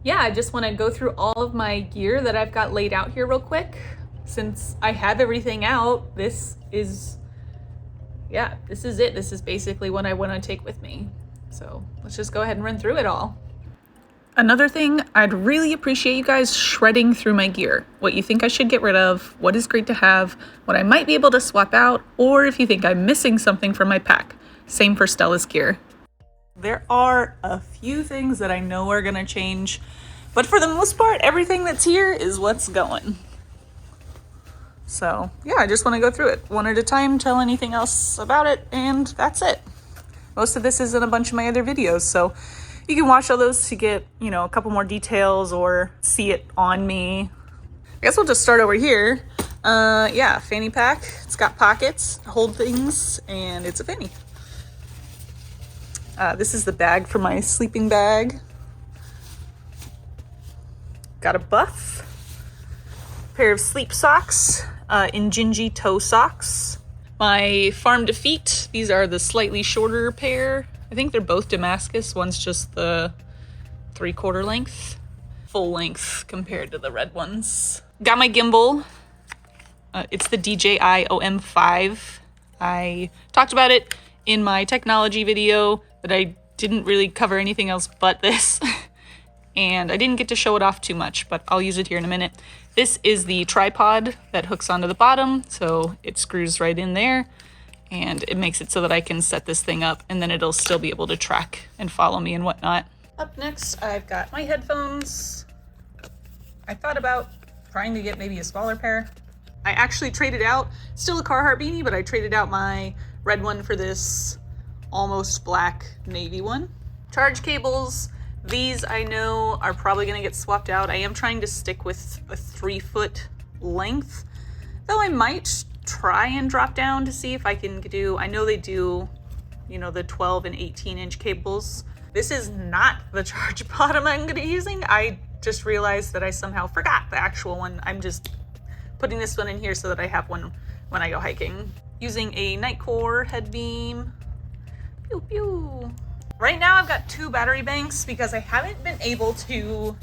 yeah, I just want to go through all of my gear that I've got laid out here real quick. Since I have everything out, this is it. This is basically what I want to take with me. So let's just go ahead and run through it all. Another thing, I'd really appreciate you guys shredding through my gear. What you think I should get rid of, what is great to have, what I might be able to swap out, or if you think I'm missing something from my pack. Same for Stella's gear. There are a few things that I know are gonna change, but for the most part, everything that's here is what's going. So yeah, I just want to go through it one at a time, tell anything else about it, and that's it. Most of this is in a bunch of my other videos, so you can watch all those to get, a couple more details or see it on me. I guess we'll just start over here. Yeah, Fanny Pack. It's got pockets, hold things, and it's a fanny. This is the bag for my sleeping bag. Got a buff. Pair of sleep socks, Injinji toe socks. My Farm to Feet, these are the slightly shorter pair. I think they're both Damascus. One's just the 3/4 length. Full length compared to the red ones. Got my gimbal. It's the DJI OM5. I talked about it in my technology video, but I didn't really cover anything else but this. And I didn't get to show it off too much, but I'll use it here in a minute. This is the tripod that hooks onto the bottom, so it screws right in there, and it makes it so that I can set this thing up, and then it'll still be able to track and follow me and whatnot. Up next, I've got my headphones. I thought about trying to get maybe a smaller pair. I actually traded out, still a Carhartt beanie, but I traded out my red one for this almost black navy one. Charge cables. These I know are probably going to get swapped out. I am trying to stick with a 3-foot length, though I might try and drop down to see if I can do, I know they do, the 12 and 18-inch cables. This is not the charge bottom I'm going to be using. I just realized that I somehow forgot the actual one. I'm just putting this one in here so that I have one when I go hiking. Using a Nightcore head beam. Pew pew. Right now I've got 2 battery banks because I haven't been able to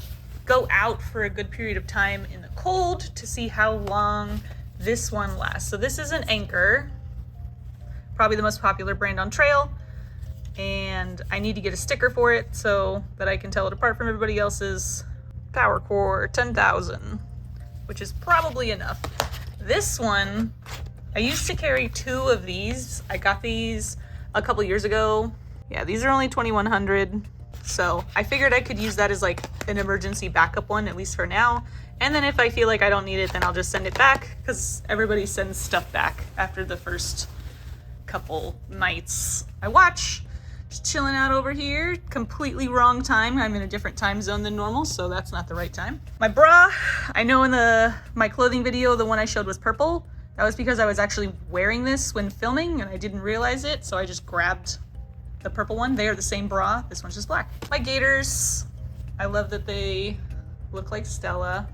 go out for a good period of time in the cold to see how long this one lasts. So this is an Anchor, probably the most popular brand on trail, and I need to get a sticker for it so that I can tell it apart from everybody else's. Power Core 10,000, which is probably enough. This one, I used to carry 2 of these. I got these a couple years ago. Yeah, these are only 2,100, so I figured I could use that as like an emergency backup one, at least for now. And then if I feel like I don't need it, then I'll just send it back, because everybody sends stuff back after the first couple nights I watch. Just chilling out over here, completely wrong time. I'm in a different time zone than normal, so that's not the right time. My bra, I know in my clothing video, the one I showed was purple. That was because I was actually wearing this when filming and I didn't realize it, so I just grabbed the purple one. They are the same bra. This one's just black. My gaiters, I love that they look like Stella,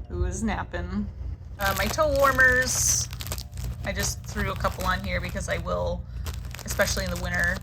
who is napping. My toe warmers, I just threw a couple on here because I will, especially in the winter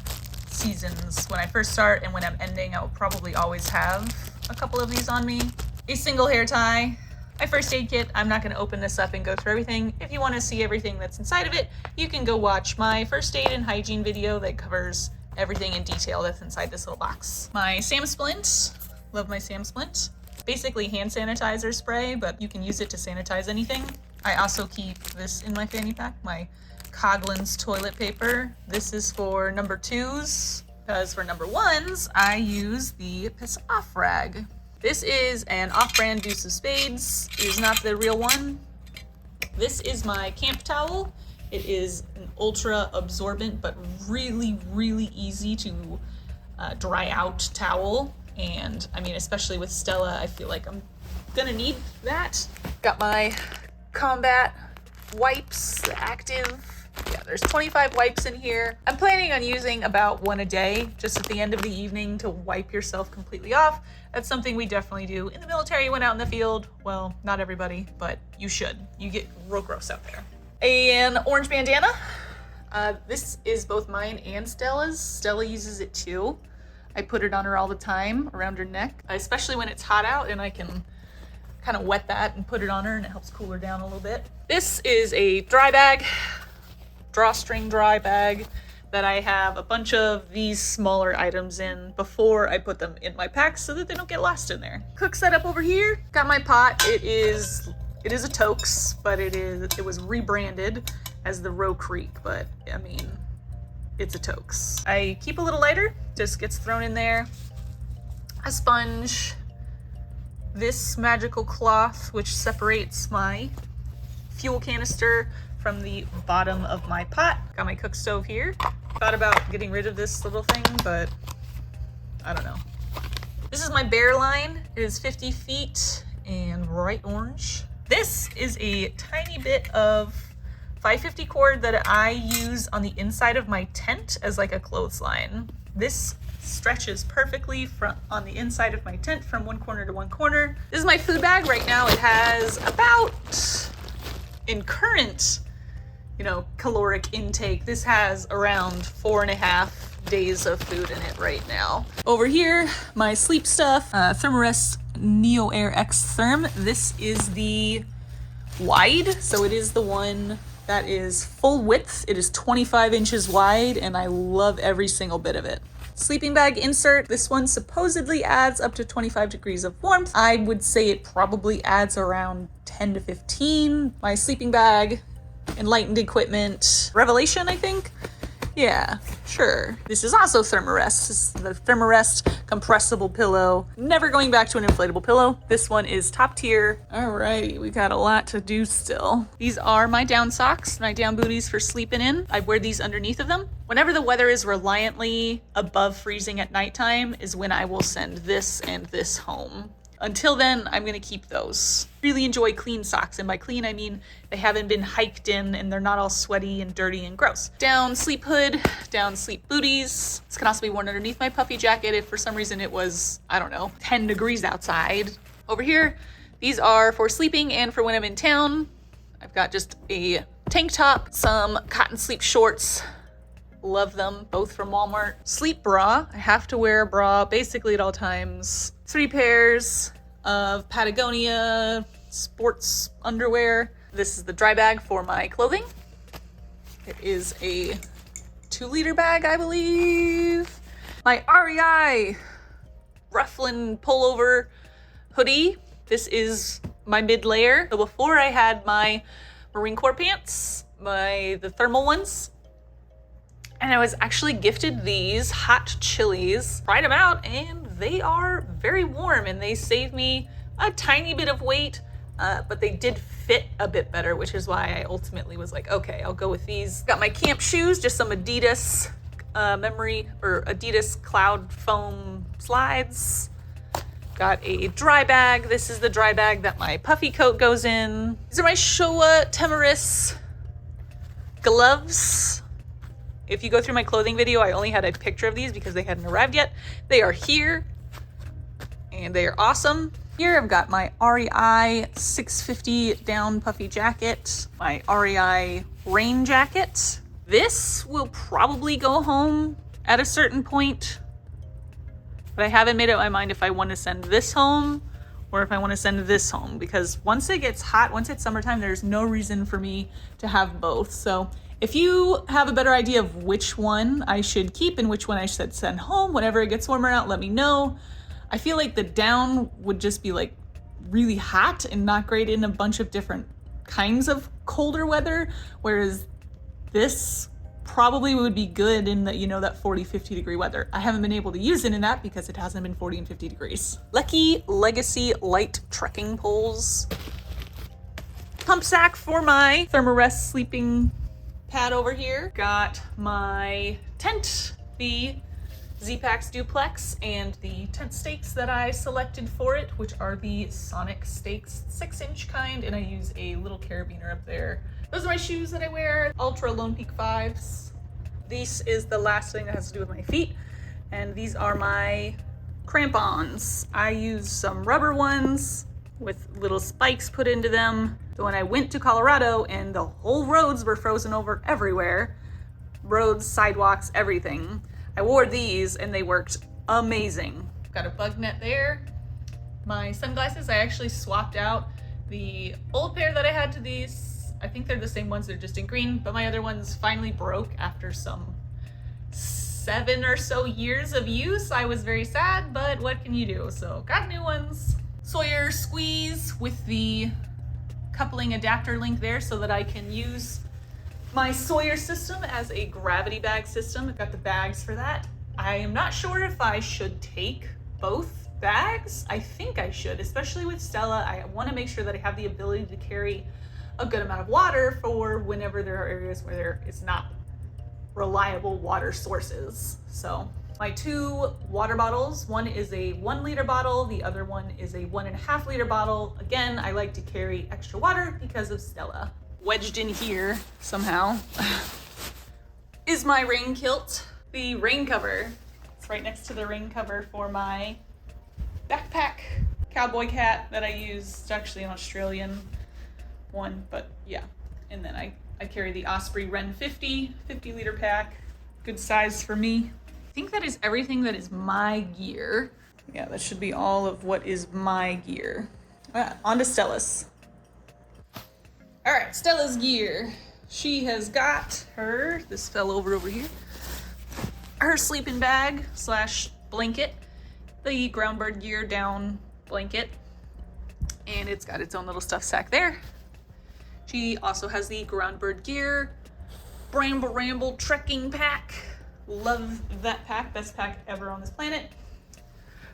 seasons, when I first start and when I'm ending, I will probably always have a couple of these on me. A single hair tie. My first aid kit, I'm not going to open this up and go through everything. If you want to see everything that's inside of it, you can go watch my first aid and hygiene video that covers everything in detail that's inside this little box. My Sam Splint, love my Sam Splint. Basically hand sanitizer spray, but you can use it to sanitize anything. I also keep this in my fanny pack, my Coughlin's toilet paper. This is for number 2s, because for number 1s, I use the Piss Off rag. This is an off-brand Deuce of Spades. It is not the real one. This is my camp towel. It is an ultra absorbent, but really, really easy to dry out towel. And I mean, especially with Stella, I feel like I'm gonna need that. Got my combat wipes, the active. Yeah, there's 25 wipes in here. I'm planning on using about 1 a day, just at the end of the evening to wipe yourself completely off. That's something we definitely do in the military when out in the field. Well, not everybody, but you should. You get real gross out there. An orange bandana. This is both mine and Stella's. Stella uses it too. I put it on her all the time around her neck, especially when it's hot out, and I can kind of wet that and put it on her, and it helps cool her down a little bit. This is a dry bag, drawstring dry bag, that I have a bunch of these smaller items in before I put them in my packs so that they don't get lost in there. Cook setup over here. Got my pot. It is a Toaks, but it was rebranded as the Row Creek, but I mean, it's a Toaks. I keep a little lighter, just gets thrown in there. A sponge. This magical cloth, which separates my fuel canister from the bottom of my pot. Got my cook stove here. Thought about getting rid of this little thing, but I don't know. This is my bear line. It is 50 feet and bright orange. This is a tiny bit of 550 cord that I use on the inside of my tent as like a clothesline. This stretches perfectly on the inside of my tent from one corner to one corner. This is my food bag right now. It has about, in current, caloric intake, this has around 4.5 days of food in it right now. Over here, my sleep stuff, Thermarest Neo Air X Therm. This is the wide, so it is the one that is full width. It is 25 inches wide, and I love every single bit of it. Sleeping bag insert. This one supposedly adds up to 25 degrees of warmth. I would say it probably adds around 10 to 15. My sleeping bag, enlightened equipment, Revelation, I think. Yeah, sure. This is also Thermarest. This is the Thermarest compressible pillow. Never going back to an inflatable pillow. This one is top tier. Alrighty, we got a lot to do still. These are my down socks, my down booties for sleeping in. I wear these underneath of them. Whenever the weather is reliantly above freezing at nighttime is when I will send this and this home. Until then, I'm gonna keep those. Really enjoy clean socks, and by clean I mean they haven't been hiked in and they're not all sweaty and dirty and gross. Down sleep hood, down sleep booties. This can also be worn underneath my puffy jacket if for some reason it was, 10 degrees outside. Over here, these are for sleeping and for when I'm in town. I've got just a tank top, some cotton sleep shorts. Love them, both from Walmart. Sleep bra. I have to wear a bra basically at all times. 3 pairs of Patagonia sports underwear. This is the dry bag for my clothing. It is a 2-liter bag, I believe. My REI Rufflin pullover hoodie. This is my mid-layer. So before I had my Marine Corps pants, the thermal ones, and I was actually gifted these hot chilies. Tried them out and they are very warm and they save me a tiny bit of weight, but they did fit a bit better, which is why I ultimately was like, okay, I'll go with these. Got my camp shoes, just some Adidas Adidas Cloud Foam slides. Got a dry bag. This is the dry bag that my puffy coat goes in. These are my Showa Temaris gloves. If you go through my clothing video, I only had a picture of these because they hadn't arrived yet. They are here and they are awesome. Here I've got my REI 650 down puffy jacket, my REI rain jacket. This will probably go home at a certain point, but I haven't made up my mind if I want to send this home or if I want to send this home, because once it gets hot, once it's summertime, there's no reason for me to have both. So if you have a better idea of which one I should keep and which one I should send home, whenever it gets warmer out, let me know. I feel like the down would just be like really hot and not great in a bunch of different kinds of colder weather, whereas this probably would be good in the, that 40, 50 degree weather. I haven't been able to use it in that because it hasn't been 40 and 50 degrees. Lucky Legacy light trekking poles. Pump sack for my Thermarest sleeping pad over here. Got my tent, the Z-Pax Duplex, and the tent stakes that I selected for it, which are the Sonic Stakes 6-inch kind, and I use a little carabiner up there. Those are my shoes that I wear, Ultra Lone Peak 5s. This is the last thing that has to do with my feet, and these are my crampons. I use some rubber ones with little spikes put into them. So when I went to Colorado and the whole roads were frozen over everywhere, roads, sidewalks, everything, I wore these and they worked amazing. Got a bug net there. My sunglasses, I actually swapped out the old pair that I had to these. I think they're the same ones, they're just in green, but my other ones finally broke after some 7 or so years of use. I was very sad, but what can you do? So got new ones. Sawyer squeeze with the coupling adapter link there so that I can use my Sawyer system as a gravity bag system. I've got the bags for that. I am not sure if I should take both bags. I think I should, especially with Stella. I want to make sure that I have the ability to carry a good amount of water for whenever there are areas where there is not reliable water sources. So my 2 water bottles, one is a 1 liter bottle, the other one is a 1.5 liter bottle. Again, I like to carry extra water because of Stella. Wedged in here somehow is my rain kilt, the rain cover. It's right next to the rain cover for my backpack cowboy hat that I use. It's actually an Australian one, but yeah. And then I carry the Osprey Ren 50 liter pack. Good size for me. I think that is everything that is my gear. Yeah, that should be all of what is my gear. On to Stella's. All right, Stella's gear. She has got her, this fell over here, her sleeping bag / blanket, the Groundbird Gear down blanket, and it's got its own little stuff sack there. She also has the Groundbird Gear Bramble Ramble trekking pack. Love that pack, best pack ever on this planet.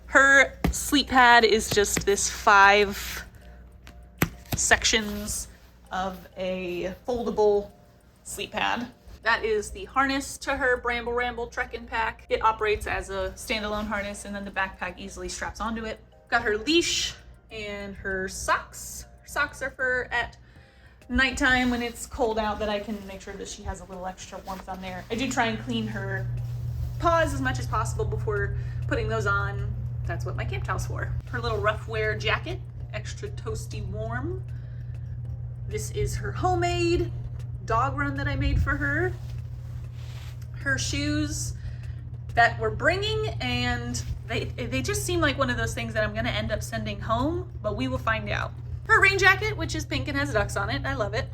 Her sleep pad is just this 5 sections of a foldable sleep pad. That is the harness to her Bramble Ramble trekking pack. It operates as a standalone harness, and then the backpack easily straps onto it. Got her leash and her socks. Her socks are for at nighttime when it's cold out, that I can make sure that she has a little extra warmth on there. I do try and clean her paws as much as possible before putting those on. That's what my camp towel's for. Her little rough wear jacket, extra toasty warm. This is her homemade dog run that I made for her. Her shoes that we're bringing, and they just seem like one of those things that I'm gonna end up sending home, but we will find out. Her rain jacket, which is pink and has ducks on it. I love it.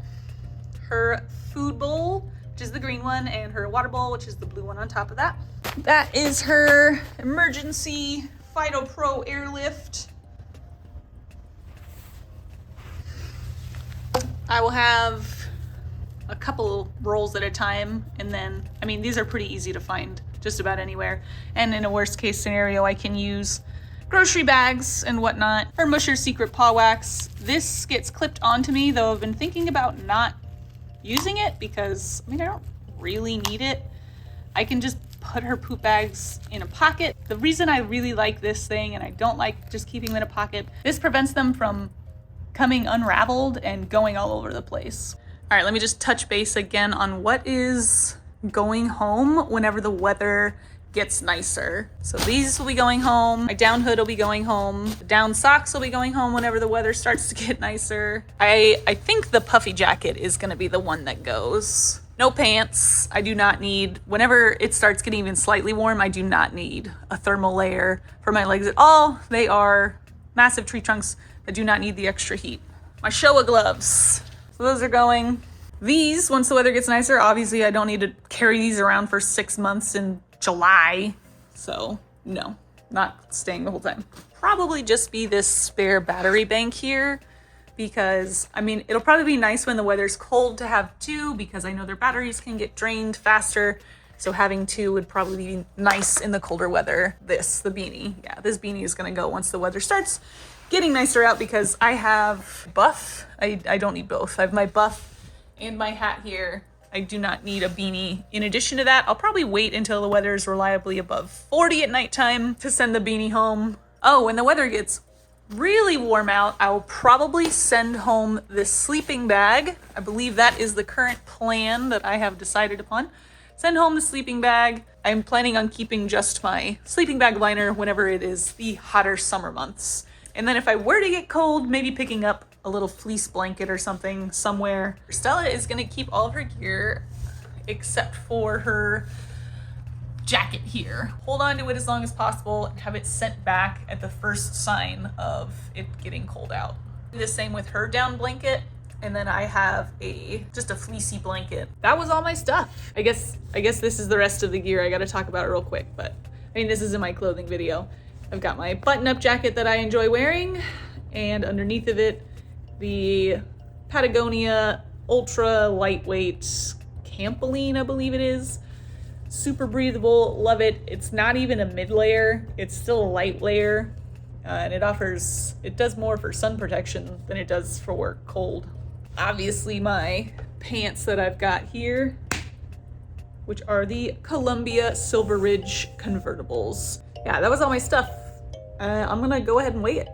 Her food bowl, which is the green one, and her water bowl, which is the blue one on top of that. That is her emergency Fido Pro airlift. I will have a couple rolls at a time, and then, I mean, these are pretty easy to find just about anywhere. And in a worst case scenario, I can use grocery bags and whatnot. Her Musher Secret Paw Wax. This gets clipped onto me, though I've been thinking about not using it because, I mean, I don't really need it. I can just put her poop bags in a pocket. The reason I really like this thing, and I don't like just keeping them in a pocket, this prevents them from coming unraveled and going all over the place. All right, let me just touch base again on what is going home whenever the weather gets nicer. So these will be going home. My down hood will be going home. The down socks will be going home whenever the weather starts to get nicer. I think the Puffy Jacket is gonna be the one that goes. No pants. I do not need, whenever it starts getting even slightly warm, I do not need a thermal layer for my legs at all. They are massive tree trunks that do not need the extra heat. My Showa gloves. So those are going. These, once the weather gets nicer, obviously I don't need to carry these around for 6 months in July. So no, not staying the whole time. Probably just be this spare battery bank here, because I mean, it'll probably be nice when the weather's cold to have 2, because I know their batteries can get drained faster. So having 2 would probably be nice in the colder weather. The beanie. Yeah, this beanie is gonna go once the weather starts getting nicer out, because I have buff. I don't need both. I have my buff and my hat here. I do not need a beanie. In addition to that, I'll probably wait until the weather is reliably above 40 at nighttime to send the beanie home. Oh, when the weather gets really warm out, I will probably send home this sleeping bag. I believe that is the current plan that I have decided upon. Send home the sleeping bag. I'm planning on keeping just my sleeping bag liner whenever it is the hotter summer months. And then if I were to get cold, maybe picking up a little fleece blanket or something somewhere. Stella is gonna keep all of her gear except for her jacket here. Hold on to it as long as possible and have it sent back at the first sign of it getting cold out. Do the same with her down blanket. And then I have just a fleecy blanket. That was all my stuff. I guess this is the rest of the gear. I gotta talk about it real quick, but I mean, this is in my clothing video. I've got my button-up jacket that I enjoy wearing, and underneath of it, the Patagonia ultra lightweight Campoline, I believe it is. Super breathable, love it. It's not even a mid layer, it's still a light layer. And it does more for sun protection than it does for cold. Obviously my pants that I've got here, which are the Columbia Silver Ridge convertibles. Yeah, that was all my stuff. I'm gonna go ahead and weigh it.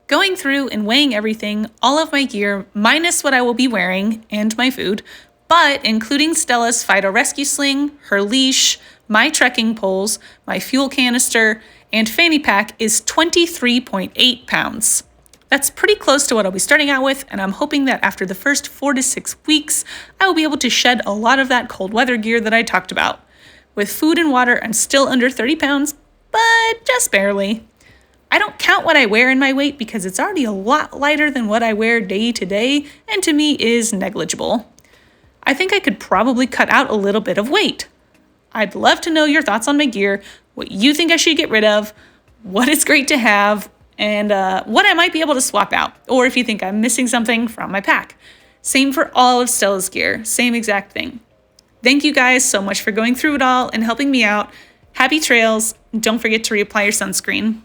Going through and weighing everything, all of my gear, minus what I will be wearing and my food, but including Stella's Fido Rescue Sling, her leash, my trekking poles, my fuel canister, and Fanny Pack is 23.8 pounds. That's pretty close to what I'll be starting out with, and I'm hoping that after the first 4 to 6 weeks, I will be able to shed a lot of that cold weather gear that I talked about. With food and water, I'm still under 30 pounds, but just barely. I don't count what I wear in my weight because it's already a lot lighter than what I wear day to day, and to me is negligible. I think I could probably cut out a little bit of weight. I'd love to know your thoughts on my gear, what you think I should get rid of, what is great to have, and what I might be able to swap out, or if you think I'm missing something from my pack. Same for all of Stella's gear, same exact thing. Thank you guys so much for going through it all and helping me out. Happy trails, and don't forget to reapply your sunscreen.